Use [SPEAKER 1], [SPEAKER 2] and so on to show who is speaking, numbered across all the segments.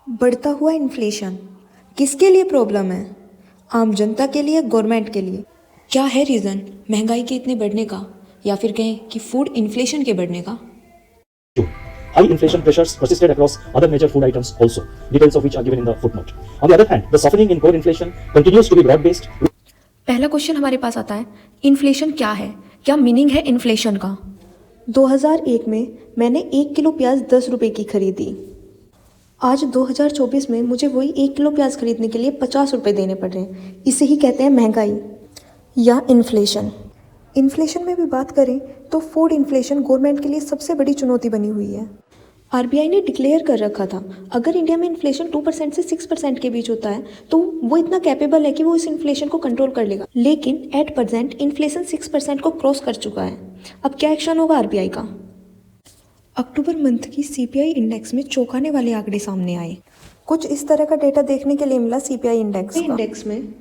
[SPEAKER 1] बढ़ता हुआ इन्फ्लेशन किसके लिए प्रॉब्लम है? आम जनता के लिए, गवर्नमेंट के लिए? क्या है रीज़न महंगाई के इतने बढ़ने का, या फिर कहें कि फूड इन्फ्लेशन के बढ़ने का?
[SPEAKER 2] High inflation pressures persisted across other major food items also, details of which are given in the footnote. On the other hand, the softening in core inflation continues to be broad-based.
[SPEAKER 1] पहला question हमारे पास आता है, inflation क्या है? क्या meaning है inflation का? 2001 में मैंने 1 किलो प्याज 10 रुपये की खरीदी। आज 2024 में मुझे वही 1 किलो प्याज खरीदने के लिए 50 रुपये देने पड़ रहे हैं। इसे ही कहते हैं महंगाई या इन्फ्लेशन। इन्फ्लेशन में भी बात करें तो फूड इन्फ्लेशन गवर्नमेंट के लिए सबसे बड़ी चुनौती बनी हुई है। आरबीआई ने डिक्लेयर कर रखा था, अगर इंडिया में इन्फ्लेशन 2% से 6% के बीच होता है तो वो इतना कैपेबल है कि वो इस इन्फ्लेशन को कंट्रोल कर लेगा। लेकिन एट प्रेजेंट इन्फ्लेशन 6% को क्रॉस कर चुका है। अब क्या एक्शन होगा आरबीआई का? अक्टूबर मंथ की सीपीआई इंडेक्स में चौंकाने वाले आंकड़े सामने आए। कुछ इस तरह का डेटा देखने के लिए मिला सीपीआई इंडेक्स में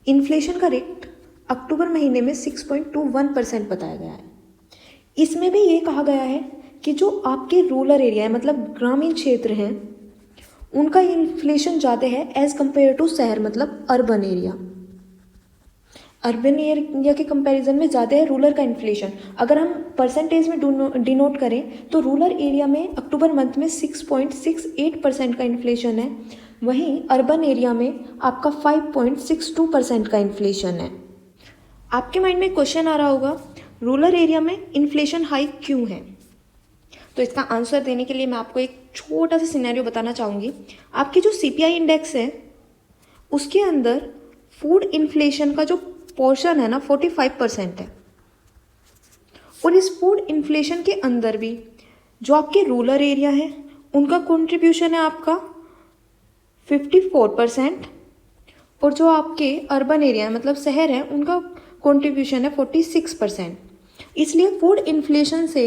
[SPEAKER 1] इन्फ्लेशन का रेट अक्टूबर महीने में 6.21% बताया गया है। इसमें भी ये कहा गया है कि जो आपके रूरल एरिया है, मतलब ग्रामीण क्षेत्र हैं, उनका इन्फ्लेशन ज़्यादा है एज़ कम्पेयर टू शहर, मतलब अर्बन एरिया। अर्बन एरिया के कंपैरिजन में ज़्यादा है रूरल का इन्फ्लेशन। अगर हम परसेंटेज में डिनोट करें तो रूरल एरिया में अक्टूबर मंथ में 6.68% का इन्फ्लेशन है, वहीं अर्बन एरिया में आपका 5.62% का इन्फ्लेशन है। आपके माइंड में क्वेश्चन आ रहा होगा, रूरल एरिया में इन्फ्लेशन हाई क्यों है? तो इसका आंसर देने के लिए मैं आपको एक छोटा सा सिनेरियो बताना चाहूँगी। आपकी जो सीपीआई इंडेक्स है उसके अंदर फूड इन्फ्लेशन का जो पोर्शन है ना 45% है, और इस फूड इन्फ्लेशन के अंदर भी जो आपके रूरल एरिया है उनका कंट्रीब्यूशन है आपका 54%, और जो आपके अर्बन एरिया है मतलब शहर है उनका कंट्रीब्यूशन है 46%। इसलिए फूड इन्फ्लेशन से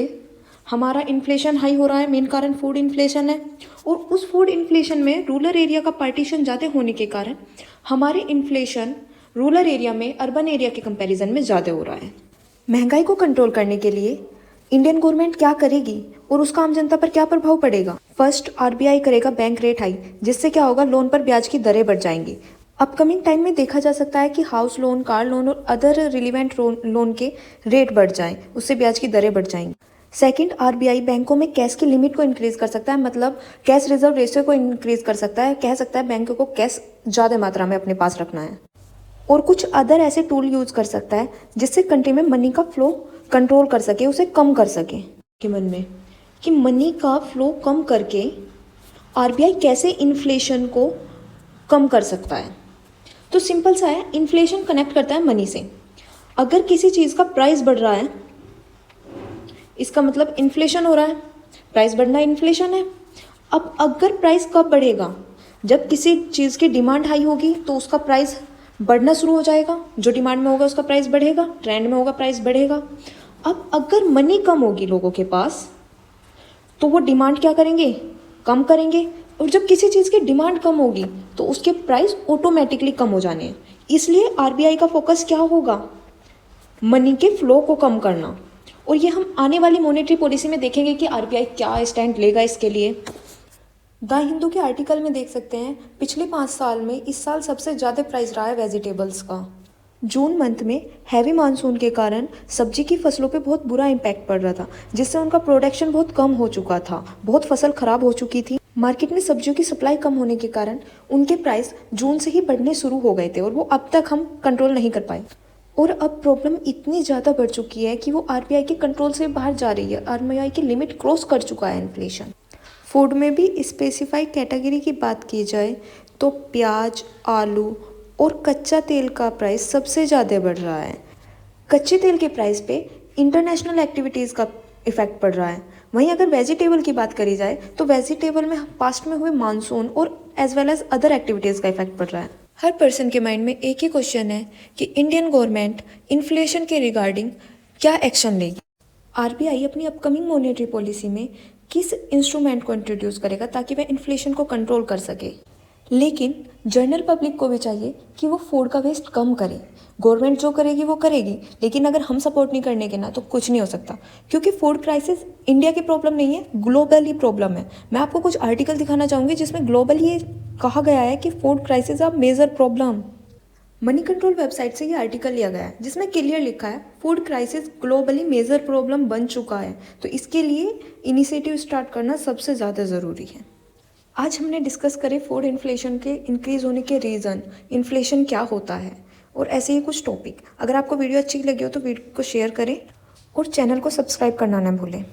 [SPEAKER 1] हमारा इन्फ्लेशन हाई हो रहा है, मेन कारण फूड इन्फ्लेशन है। और उस फूड इन्फ्लेशन में रूरल एरिया का पार्टीशन ज़्यादा होने के कारण हमारे इन्फ्लेशन रूरल एरिया में अर्बन एरिया के कंपैरिजन में ज़्यादा हो रहा है। महंगाई को कंट्रोल करने के लिए इंडियन गवर्नमेंट क्या करेगी और उसका आम जनता पर क्या प्रभाव पड़ेगा? फर्स्ट, आरबीआई करेगा बैंक रेट हाई, जिससे क्या होगा, लोन पर ब्याज की दरें बढ़ जाएंगी। अपकमिंग टाइम में देखा जा सकता है कि हाउस लोन, कार लोन और अदर रिलीवेंट लोन के रेट बढ़ जाएं, उससे ब्याज की दरें बढ़ जाएंगी। सेकंड, आरबीआई बैंकों में कैश की लिमिट को इंक्रीज कर सकता है, मतलब कैश रिजर्व रेशियो को इंक्रीज कर सकता है। कह सकता है बैंकों को कैश ज़्यादा मात्रा में अपने पास रखना है, और कुछ अदर ऐसे टूल यूज कर सकता है जिससे कंट्री में मनी का फ्लो कंट्रोल कर सके, उसे कम कर सके। के मन में कि मनी का फ्लो कम करके आरबीआई कैसे इन्फ्लेशन को कम कर सकता है? तो सिंपल सा है, इन्फ्लेशन कनेक्ट करता है मनी से। अगर किसी चीज़ का प्राइस बढ़ रहा है इसका मतलब इन्फ्लेशन हो रहा है, प्राइस बढ़ना इन्फ्लेशन है। अब अगर प्राइस कब बढ़ेगा? जब किसी चीज़ की डिमांड हाई होगी तो उसका प्राइस बढ़ना शुरू हो जाएगा, जो डिमांड में होगा उसका प्राइस बढ़ेगा, ट्रेंड में होगा प्राइस बढ़ेगा। अब अगर मनी कम होगी लोगों के पास तो वो डिमांड क्या करेंगे? कम करेंगे, और जब किसी चीज़ की डिमांड कम होगी तो उसके प्राइस ऑटोमेटिकली कम हो जाने हैं। इसलिए आरबीआई का फोकस क्या होगा? मनी के फ्लो को कम करना। और ये हम आने वाली मॉनेटरी पॉलिसी में देखेंगे कि आरबीआई क्या स्टैंड लेगा इसके लिए। द हिंदू के आर्टिकल में देख सकते हैं, पिछले 5 साल में इस साल सबसे ज़्यादा प्राइस रहा है वेजिटेबल्स का। जून मंथ में हैवी मानसून के कारण सब्जी की फसलों पे बहुत बुरा इम्पैक्ट पड़ रहा था, जिससे उनका प्रोडक्शन बहुत कम हो चुका था, बहुत फसल खराब हो चुकी थी। मार्केट में सब्जियों की सप्लाई कम होने के कारण उनके प्राइस जून से ही बढ़ने शुरू हो गए थे, और वो अब तक हम कंट्रोल नहीं कर पाए। और अब प्रॉब्लम इतनी ज़्यादा बढ़ चुकी है कि वो आरबीआई के कंट्रोल से बाहर जा रही है। आरबीआई की लिमिट क्रॉस कर चुका है इन्फ्लेशन। फूड में भी स्पेसिफाइड कैटेगरी की बात की जाए तो प्याज, आलू और कच्चा तेल का प्राइस सबसे ज़्यादा बढ़ रहा है। कच्चे तेल के प्राइस पे इंटरनेशनल एक्टिविटीज़ का इफेक्ट पड़ रहा है। वहीं अगर वेजिटेबल की बात करी जाए तो वेजिटेबल में पास्ट में हुए मानसून और as well as other activities का इफेक्ट पड़ रहा है। हर पर्सन के माइंड में एक ही क्वेश्चन है कि इंडियन गवर्नमेंट इन्फ्लेशन के रिगार्डिंग क्या एक्शन लेगी। आरबीआई अपनी अपकमिंग मॉनेटरी पॉलिसी में किस इंस्ट्रूमेंट को इंट्रोड्यूस करेगा ताकि वह इन्फ्लेशन को कंट्रोल कर सके? लेकिन जनरल पब्लिक को भी चाहिए कि वो फूड का वेस्ट कम करे। गवर्नमेंट जो करेगी वो करेगी, लेकिन अगर हम सपोर्ट नहीं करने के ना तो कुछ नहीं हो सकता, क्योंकि फूड क्राइसिस इंडिया की प्रॉब्लम नहीं है, ग्लोबली प्रॉब्लम है। मैं आपको कुछ आर्टिकल दिखाना चाहूँगी जिसमें ग्लोबली ये कहा गया है कि food crisis a major problem. Money control website से ये आर्टिकल लिया गया है जिसमें क्लियर लिखा है food crisis globally major problem बन चुका है, तो इसके लिए इनिशिएटिव स्टार्ट करना सबसे ज़्यादा ज़रूरी है। आज हमने डिस्कस करे फूड इन्फ्लेशन के इंक्रीज होने के रीज़न, इन्फ्लेशन क्या होता है और ऐसे ही कुछ टॉपिक। अगर आपको वीडियो अच्छी लगी हो तो वीडियो को शेयर करें और चैनल को सब्सक्राइब करना ना भूलें।